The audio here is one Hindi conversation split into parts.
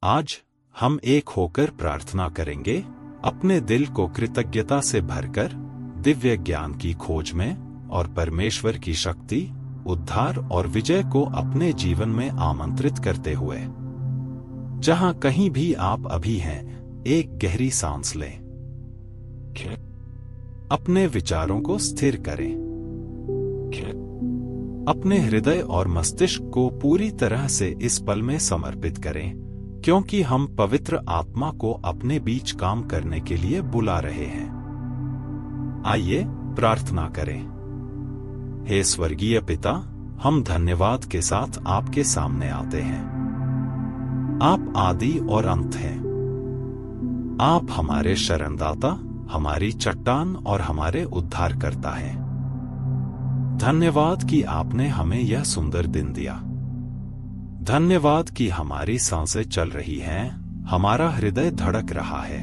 आज हम एक होकर प्रार्थना करेंगे, अपने दिल को कृतज्ञता से भरकर दिव्य ज्ञान की खोज में और परमेश्वर की शक्ति, उद्धार और विजय को अपने जीवन में आमंत्रित करते हुए। जहां कहीं भी आप अभी हैं, एक गहरी सांस लें। अपने विचारों को स्थिर करें। अपने हृदय और मस्तिष्क को पूरी तरह से इस पल में समर्पित करें, क्योंकि हम पवित्र आत्मा को अपने बीच काम करने के लिए बुला रहे हैं। आइए प्रार्थना करें। हे स्वर्गीय पिता, हम धन्यवाद के साथ आपके सामने आते हैं। आप आदि और अंत हैं। आप हमारे शरणदाता, हमारी चट्टान और हमारे उद्धारकर्ता हैं। धन्यवाद कि आपने हमें यह सुंदर दिन दिया। धन्यवाद कि हमारी सांसें चल रही हैं, हमारा हृदय धड़क रहा है।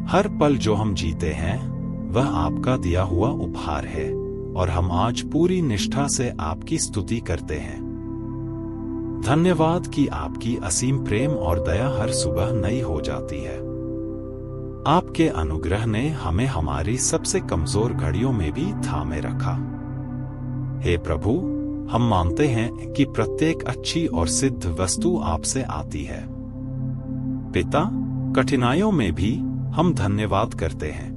हर पल जो हम जीते हैं वह आपका दिया हुआ उपहार है, और हम आज पूरी निष्ठा से आपकी स्तुति करते हैं। धन्यवाद कि आपकी असीम प्रेम और दया हर सुबह नई हो जाती है। आपके अनुग्रह ने हमें हमारी सबसे कमजोर घड़ियों में भी थामे रखा। हे प्रभु, हम मानते हैं कि प्रत्येक अच्छी और सिद्ध वस्तु आपसे आती है। पिता, कठिनाइयों में भी हम धन्यवाद करते हैं।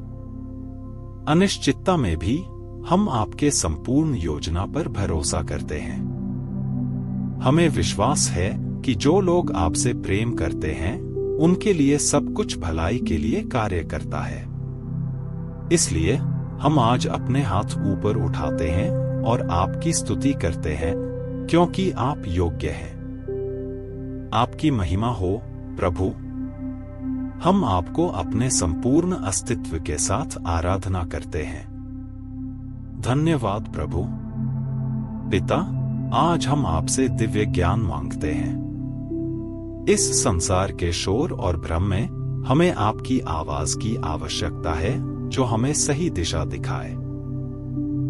अनिश्चितता में भी हम आपके संपूर्ण योजना पर भरोसा करते हैं। हमें विश्वास है कि जो लोग आपसे प्रेम करते हैं, उनके लिए सब कुछ भलाई के लिए कार्य करता है। इसलिए हम आज अपने हाथ ऊपर उठाते हैं और आपकी स्तुति करते हैं, क्योंकि आप योग्य हैं। आपकी महिमा हो प्रभु। हम आपको अपने संपूर्ण अस्तित्व के साथ आराधना करते हैं। धन्यवाद प्रभु। पिता, आज हम आपसे दिव्य ज्ञान मांगते हैं। इस संसार के शोर और भ्रम में हमें आपकी आवाज की आवश्यकता है, जो हमें सही दिशा दिखाए।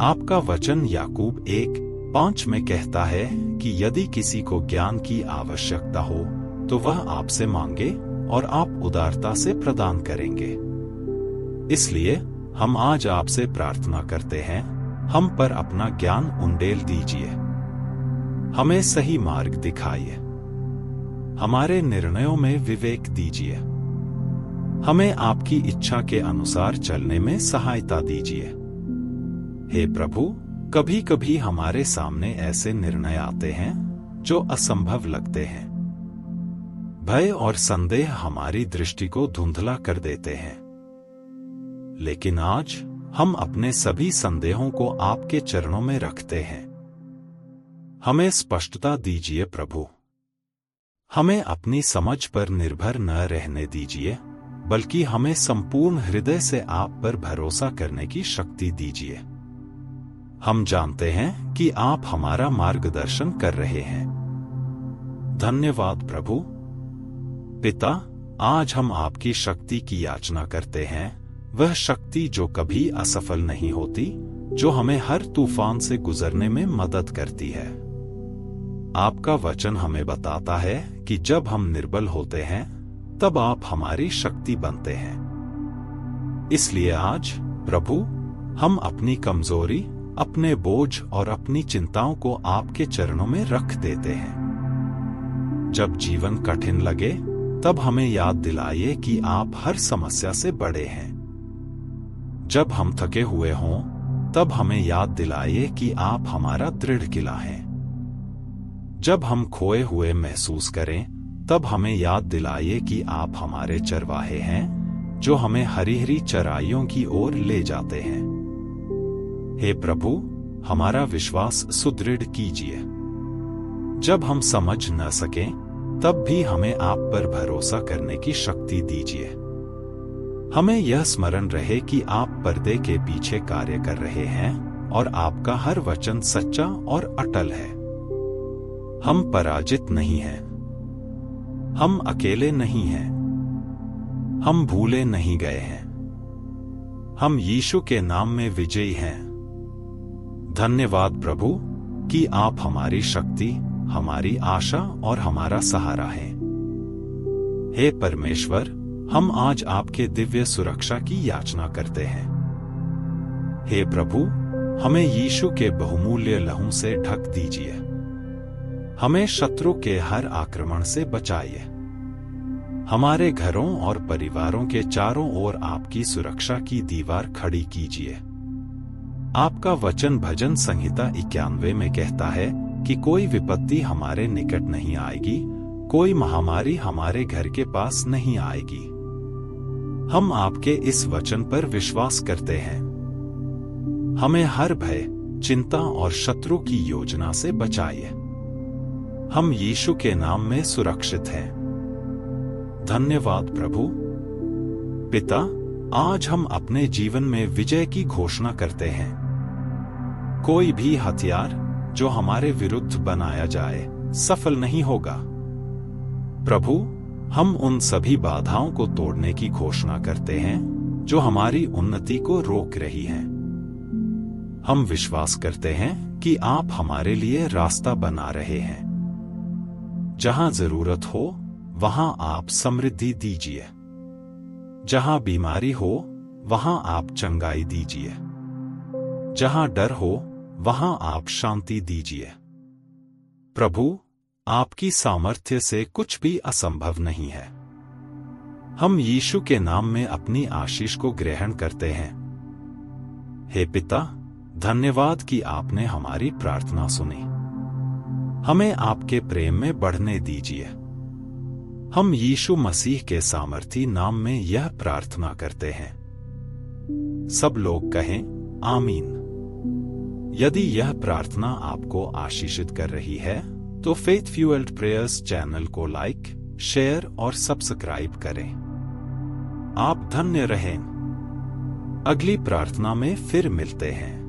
आपका वचन याकूब 1:5 में कहता है कि यदि किसी को ज्ञान की आवश्यकता हो तो वह आपसे मांगे और आप उदारता से प्रदान करेंगे। इसलिए हम आज आपसे प्रार्थना करते हैं, हम पर अपना ज्ञान उंडेल दीजिए। हमें सही मार्ग दिखाइए। हमारे निर्णयों में विवेक दीजिए। हमें आपकी इच्छा के अनुसार चलने में सहायता दीजिए। हे प्रभु, कभी कभी हमारे सामने ऐसे निर्णय आते हैं जो असंभव लगते हैं। भय और संदेह हमारी दृष्टि को धुंधला कर देते हैं। लेकिन आज हम अपने सभी संदेहों को आपके चरणों में रखते हैं। हमें स्पष्टता दीजिए प्रभु। हमें अपनी समझ पर निर्भर न रहने दीजिए, बल्कि हमें संपूर्ण हृदय से आप पर भरोसा करने की शक्ति दीजिए। हम जानते हैं कि आप हमारा मार्गदर्शन कर रहे हैं। धन्यवाद प्रभु। पिता, आज हम आपकी शक्ति की याचना करते हैं, वह शक्ति जो कभी असफल नहीं होती, जो हमें हर तूफान से गुजरने में मदद करती है। आपका वचन हमें बताता है कि जब हम निर्बल होते हैं, तब आप हमारी शक्ति बनते हैं। इसलिए आज प्रभु, हम अपनी कमजोरी, अपने बोझ और अपनी चिंताओं को आपके चरणों में रख देते हैं। जब जीवन कठिन लगे, तब हमें याद दिलाइए कि आप हर समस्या से बड़े हैं। जब हम थके हुए हों, तब हमें याद दिलाइए कि आप हमारा दृढ़ किला हैं। जब हम खोए हुए महसूस करें, तब हमें याद दिलाइए कि आप हमारे चरवाहे हैं, जो हमें हरी हरी चराइयों की ओर ले जाते हैं। हे प्रभु, हमारा विश्वास सुदृढ़ कीजिए। जब हम समझ न सकें, तब भी हमें आप पर भरोसा करने की शक्ति दीजिए। हमें यह स्मरण रहे कि आप पर्दे के पीछे कार्य कर रहे हैं और आपका हर वचन सच्चा और अटल है। हम पराजित नहीं हैं। हम अकेले नहीं हैं। हम भूले नहीं गए हैं। हम यीशु के नाम में विजयी हैं। धन्यवाद प्रभु कि आप हमारी शक्ति, हमारी आशा और हमारा सहारा हैं। हे परमेश्वर, हम आज आपके दिव्य सुरक्षा की याचना करते हैं। हे प्रभु, हमें यीशु के बहुमूल्य लहू से ढक दीजिए। हमें शत्रु के हर आक्रमण से बचाइए। हमारे घरों और परिवारों के चारों ओर आपकी सुरक्षा की दीवार खड़ी कीजिए। आपका वचन भजन संहिता 91 में कहता है कि कोई विपत्ति हमारे निकट नहीं आएगी, कोई महामारी हमारे घर के पास नहीं आएगी। हम आपके इस वचन पर विश्वास करते हैं। हमें हर भय, चिंता और शत्रु की योजना से बचाइए। हम यीशु के नाम में सुरक्षित हैं। धन्यवाद प्रभु। पिता, आज हम अपने जीवन में विजय की घोषणा करते हैं। कोई भी हथियार जो हमारे विरुद्ध बनाया जाए सफल नहीं होगा। प्रभु, हम उन सभी बाधाओं को तोड़ने की घोषणा करते हैं जो हमारी उन्नति को रोक रही हैं। हम विश्वास करते हैं कि आप हमारे लिए रास्ता बना रहे हैं। जहां जरूरत हो वहां आप समृद्धि दीजिए। जहां बीमारी हो वहां आप चंगाई दीजिए। जहां डर हो वहां आप शांति दीजिए। प्रभु, आपकी सामर्थ्य से कुछ भी असंभव नहीं है। हम यीशु के नाम में अपनी आशीष को ग्रहण करते हैं। हे पिता, धन्यवाद कि आपने हमारी प्रार्थना सुनी। हमें आपके प्रेम में बढ़ने दीजिए। हम यीशु मसीह के सामर्थी नाम में यह प्रार्थना करते हैं। सब लोग कहें आमीन। यदि यह प्रार्थना आपको आशीषित कर रही है तो फेथ फ्यूएल्ड प्रेयर्स चैनल को लाइक, शेयर और सब्सक्राइब करें। आप धन्य रहें। अगली प्रार्थना में फिर मिलते हैं।